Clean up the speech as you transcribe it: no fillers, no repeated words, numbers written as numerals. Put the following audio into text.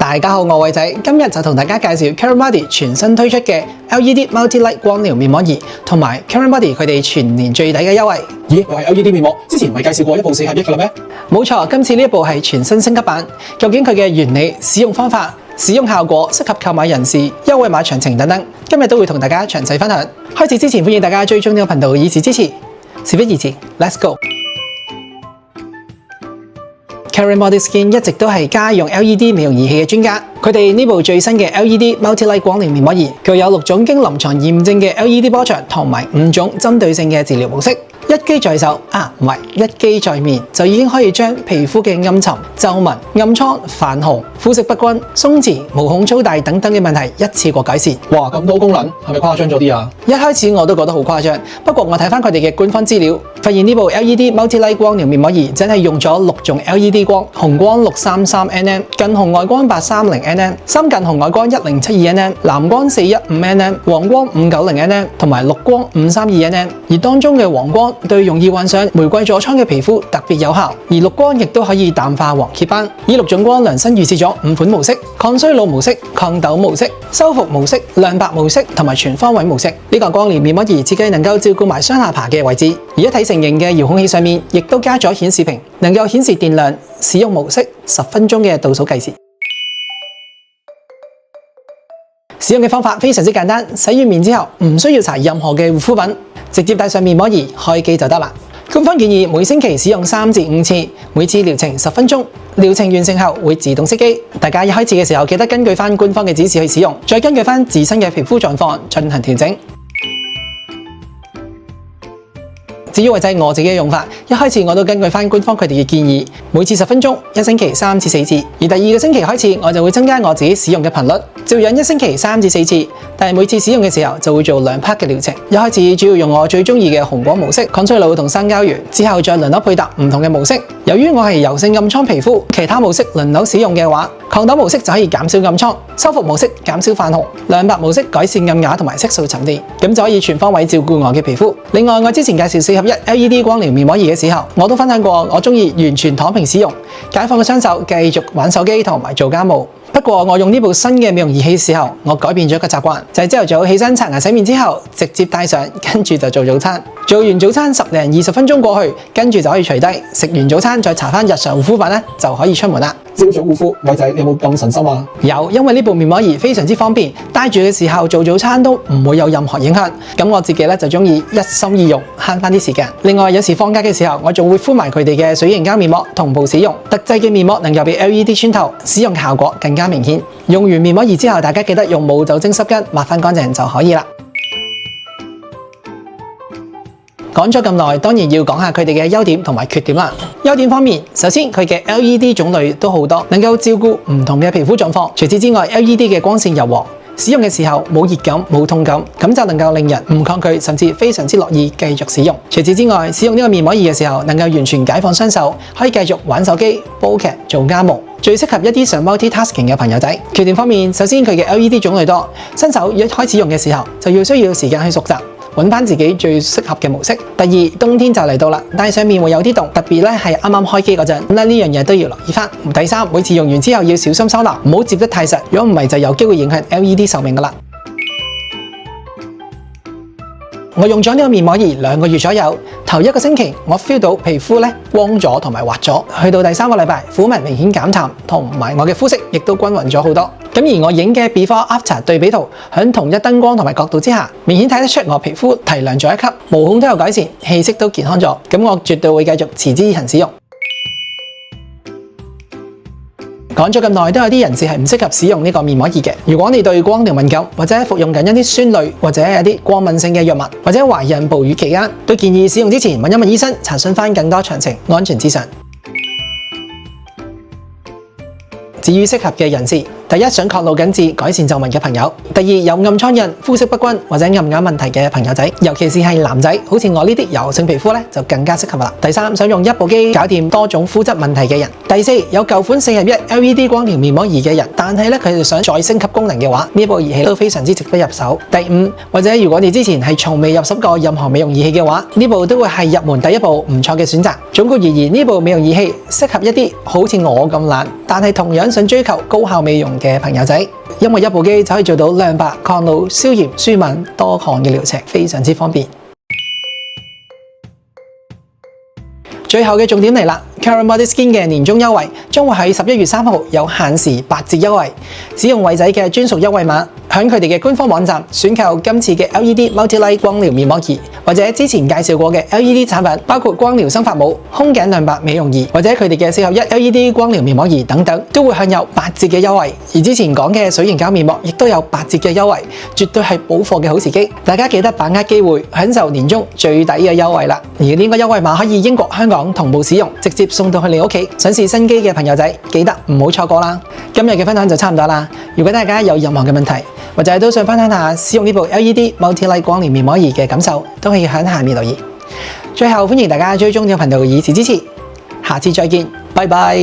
大家好，我係偉仔，今日就同大家介紹 Caramati 全新推出嘅 LED Multi-Light 光療面膜儀，同埋 Caramati 佢哋全年最抵嘅優惠。咦，我係 LED 面膜，之前唔係介紹過一部4合1嘅啦咩？冇錯，今次呢一部係全新升級版。究竟佢嘅原理、使用方法、使用效果、適合購買人士、優惠碼詳情等等，今日都會同大家詳細分享。開始之前，歡迎大家追蹤呢個頻道以示支持。事不宜遲 ，Let's go！Caramati Skin 一直都係家用 LED 美容儀器嘅專家，佢哋呢部最新嘅 LED Multi-Light 光療面膜儀，具有6種經臨床驗證嘅 LED 波長同埋5種針對性嘅治療模式。一機在手唔係一機在面，就已經可以將皮膚嘅暗沉、皺紋、暗瘡、泛紅、膚色不均、鬆弛、毛孔粗大等等嘅問題一次過改善。哇，咁多功能，係咪誇張咗啲啊？一開始我都覺得好誇張，不過我睇翻佢哋嘅官方資料，發現呢部 LED Multi-Light 光療面膜儀真係用咗6種 LED 光，紅光633nm、近紅外光830nm、深近紅外光1072nm、藍光415nm、黃光590nm 同埋綠光532nm，而當中嘅黃光對容易患上玫瑰痤瘡嘅皮膚特別有效，而綠光亦都可以淡化黃褐斑。以6種光量身預設咗5款模式：抗衰老模式、抗痘模式、修復模式、亮白模式同埋全方位模式。呢個光療面膜儀設計能夠照顧埋雙下巴嘅位置，而一體成型嘅遙控器上面亦都加咗顯示屏，能夠顯示電量、使用模式、10分鐘嘅倒數計時。使用嘅方法非常之簡單，洗完面之後唔需要搽任何嘅護膚品，直接戴上面膜儀開機就得啦。官方建議每星期使用3至5次，每次療程10分鐘。療程完成後會自動熄機。大家一開始嘅時候記得根據翻官方嘅指示去使用，再根據翻自身嘅皮膚狀況進行調整。至於偉仔我自己嘅用法，一開始我都根據翻官方佢哋嘅建議，每次10分鐘，一星期3至4次。而第2個星期開始，我就會增加我自己使用嘅頻率，照樣一星期3至4次。但係每次使用嘅時候就會做2 part 嘅療程。一開始主要用我最中意嘅紅光模式，抗衰老同生膠原，之後再輪流配搭唔同嘅模式。由於我係油性暗瘡皮膚，其他模式輪流使用嘅話，抗痘模式就可以減少暗瘡，修復模式減少泛紅，亮白模式改善暗啞同埋色素沉澱，咁就可以全方位照顧我嘅皮膚。另外，我之前介紹4合1 LED 光療面膜儀嘅時候，我都分享過我中意完全躺平使用，解放嘅雙手繼續玩手機同埋做家務。不過我用呢部新嘅美容儀器嘅時候，我改變咗一個習慣，就係朝頭早起身刷牙洗面之後，直接戴上，跟住就做早餐。做完早餐10零20分鐘過去，跟住就可以除低，食完早餐再搽翻日常護膚品咧，就可以出門啦。朝早護膚，偉仔你有冇咁神心啊？有，因為呢部面膜儀非常之方便，戴住嘅時候做早餐都唔會有任何影響。咁我自己咧就中意一心二用，慳翻啲時間。另外有時放假嘅時候，我仲會敷埋佢哋嘅水凝膠面膜同步使用，特製嘅面膜能夠俾 LED 穿透，使用效果更加明顯。用完面膜儀之後，大家記得用冇酒精濕巾抹翻乾淨就可以啦。講咗咁耐，當然要講下佢哋嘅優點同埋缺點啦。優點方面，首先佢嘅 LED 種類都好多，能夠照顧唔同嘅皮膚狀況。除此之外 ，LED 嘅光線柔和，使用嘅時候冇熱感、冇痛感，咁就能夠令人唔抗拒，甚至非常之樂意繼續使用。除此之外，使用呢個面膜儀嘅時候，能夠完全解放雙手，可以繼續玩手機、煲劇、做家務，最適合一啲想 multi-tasking 嘅朋友仔。缺點方面，首先佢嘅 LED 種類多，新手一開始用嘅時候就需要時間去熟習，揾翻自己最適合嘅模式。第二，冬天就嚟到啦，戴上面會有啲凍，特別咧係啱啱開機嗰陣，咁呢樣嘢都要留意翻。第三，每次用完之後要小心收納，唔好接得太實，如果唔係就有機會影響 LED 壽命噶啦。我用咗呢個面膜儀2個月左右，頭1個星期我 feel 到皮膚咧光咗同埋滑咗，去到第3個禮拜，撫紋明顯減淡，同埋我嘅膚色亦都均勻咗好多。咁而我影嘅 before after 對比圖，喺同一燈光同埋角度之下，明顯睇得出我皮膚提亮咗1級，毛孔都有改善，氣色都健康咗。咁我絕對會繼續持之以恆使用。講咗咁耐，都有啲人士係唔適合使用呢個面膜儀嘅。如果你對光療敏感，或者服用緊一啲酸類或者一啲過敏性嘅藥物，或者懷孕哺乳期間，都建議使用之前問一問醫生，查詢翻更多詳情，安全至上。至於適合嘅人士，第一，想抗老緊致、改善皺紋嘅朋友；第二，有暗瘡印、膚色不均或者暗啞問題嘅朋友仔，尤其是係男仔，好似我呢啲油性皮膚咧，就更加適合啦。第三，想用一部機搞掂多種膚質問題嘅人；第四，有舊款4+1 LED 光療面膜儀嘅人，但係咧佢哋想再升級功能嘅話，呢部儀器都非常之值得入手。第五，或者如果你之前係從未入手過任何美容儀器嘅話，呢部都會係入門第一部唔錯嘅選擇。總括而言，呢部美容儀器適合一啲好似我咁懶，但係同樣想追求高效美容嘅朋友仔，因為一部機就可以做到亮白、抗老、消炎、舒敏多項嘅療程，非常之方便。最後嘅重點嚟啦 ，Karen Body Skin 嘅年終優惠將會喺11月3號有限時8折優惠，只用偉仔嘅專屬優惠碼，響佢哋嘅官方網站選購今次嘅 LED Multi-Light 光療面膜儀，或者之前介紹過嘅 LED 產品，包括光療生髮帽、胸頸亮白美容儀，或者佢哋嘅4合1 LED 光療面膜儀等等，都會享有8折嘅優惠。而之前講嘅水凝膠面膜亦都有8折嘅優惠，絕對係補貨嘅好時機。大家記得把握機會，享受年終最抵嘅優惠啦！而呢個優惠碼可以英國、香港同步使用，直接送到去你屋企。想試新機嘅朋友仔，記得唔好錯過啦！今日嘅分享就差唔多啦。如果大家有任何嘅問題，或者都想分享下使用呢部 LED Multi-Light 光療面膜儀嘅感受，都可以喺下面留言。最後歡迎大家追蹤呢個頻道以示支持，下次再見，拜拜。